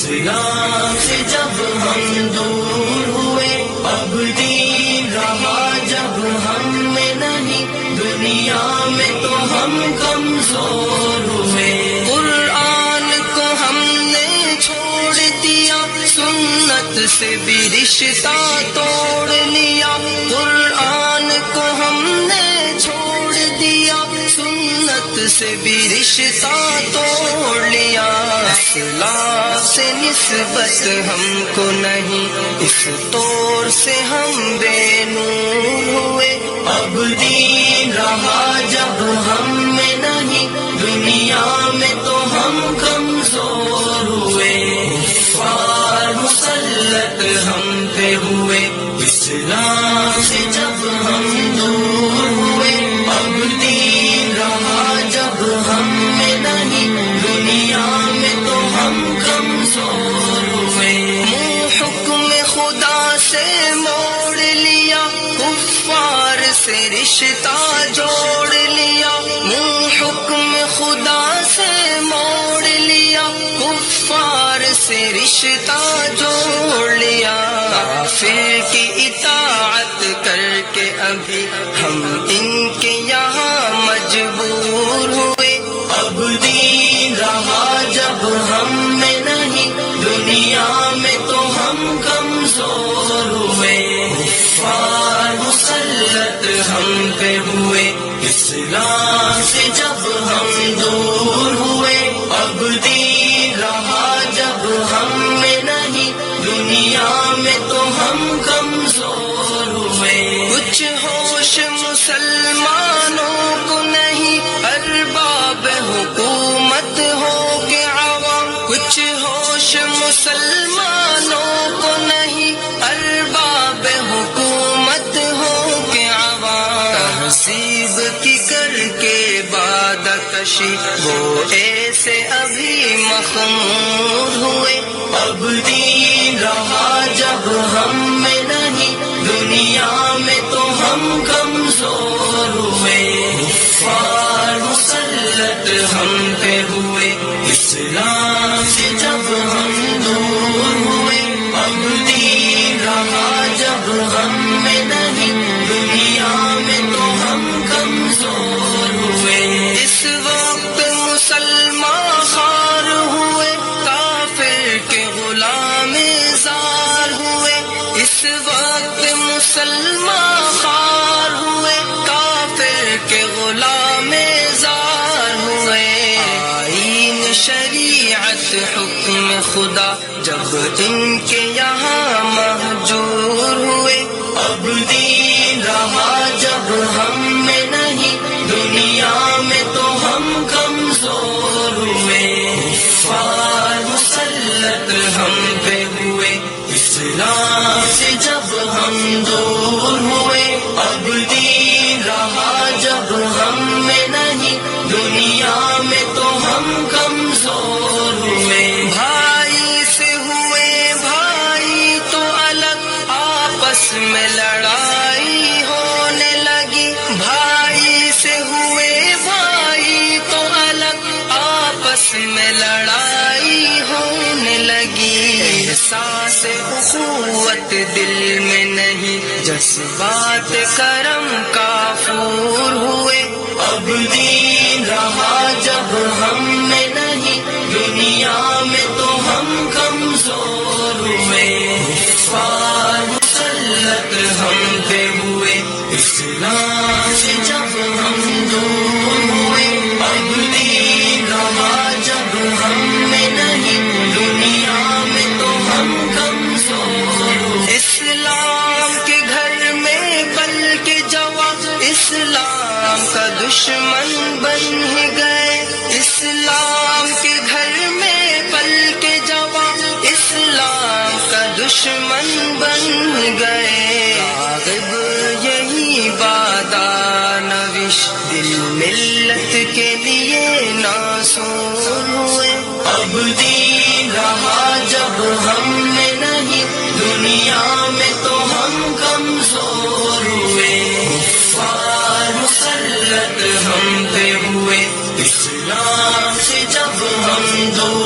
اسلام سے جب ہم دور ہوئے، اب دین رہا جب ہم میں نہیں، دنیا میں تو ہم کمزور ہوئے۔ قرآن کو ہم نے چھوڑ دیا، سنت سے بھی رشتہ توڑ لیا۔ قرآن کو ہم نے چھوڑ دیا، سنت سے بھی رشتہ توڑ لیا۔ اصلاح سے نسبت ہم کو نہیں، اس طور سے ہم بے نور ہوئے۔ اب دین رہا جب ہم میں نہیں، دنیا میں تو ہم کمزور ہوئے۔ کفار مسلط ہم پہ ہوئے، اسلام سے جب ہم دور ہوئے۔ اب دین رہا جب ہم میں نہیں، دنیا میں تو ہم کمزور ہوئے۔ منہ حکم خدا سے موڑ لیا، کفار سے رشتہ جوڑ لیا۔ منہ حکم خدا سے موڑ لیا، کفار سے رشتہ جوڑ لیا۔ کافر کی اطاعت کر کے ابھی ہم ان کے یہاں مجبور ہوئے۔ اب دین رہا جب ہم میں نہیں، دنیا میں تو ہم کمزور ہوئے۔ کفار مسلط ہم پہ ہوئے، اسلام سے جب ہم دور ہوئے۔ اب دین رہا جب ہم میں نہیں، دنیا میں تو ہم کمزور ہوئے۔ کچھ ہوش مسلمانوں کو نہیں، ارباب حکومت ہو کے عوام۔ کچھ ہوش مسلمانوں کو نہیں، ارباب حکومت ہو کے عوام۔ تہذیب کی کر کے باد کشی، وہ ایسے ابھی مخمور ہوئے۔ اب دین رہا جب ہم میں نہیں، دنیا میں تو ہم کمزور ہوئے۔ کفار مسلط ہم پہ ہوئے، اسلام سے جب ہم دور ہوئے۔ اب دین رہا جب ہم میں نہیں، دنیا میں تو ہم کمزور ہوئے۔ اس وقت مسلمان خوار ہوئے، کافر کے غلام زار ہوئے۔ اس وقت مسلمان خوار ہوئے، کافر کے غلام زار ہوئے۔ آئین شریعت حکم خدا جب ان کے یہاں مہجور ہوئے۔ اب دین رہا جب ہم میں نہیں، دنیا میں تو ہم کمزور ہوئے۔ کفار مسلط ہم پہ ہوئے، اسلام سے جب ہم دور ہوئے۔ اب دین رہا جب ہم میں نہیں، دنیا میں تو ہم کمزور ہوئے۔ بھائی سے ہوئے بھائی تو الگ، آپس میں لڑائی ہونے لگی۔ بھائی سے ہوئے بھائی تو الگ، آپس میں لڑائی ہونے لگی۔ احساس اخوت دل میں نہیں، جذبات کرم کافور ہوئے۔ اب دین رہا جب ہم میں نہیں، دنیا میں تو ہم کمزور ہوئے۔ کفار مسلط ہم پہ ہوئے، اسلام سے جب ہم دور ہوئے۔ اب دین رہا جب ہم میں نہیں، دنیا میں تو ہم کمزور ہوئے۔ اسلام کے گھر میں پل کے جوان، اسلام کا دشمن بن ہی گئے۔ اسلام کے گھر میں پل کے جوان، اسلام کا دشمن بن گئے۔ راغب یہی بادہ نوش، دل ملت کے لیے ناصور ہوئے۔ اب دین رہا جب ہم میں نہیں، دنیا میں تو ہم کمزور ہوئے۔ کفار مسلط ہم پہ ہوئے، اسلام سے جب ہم دور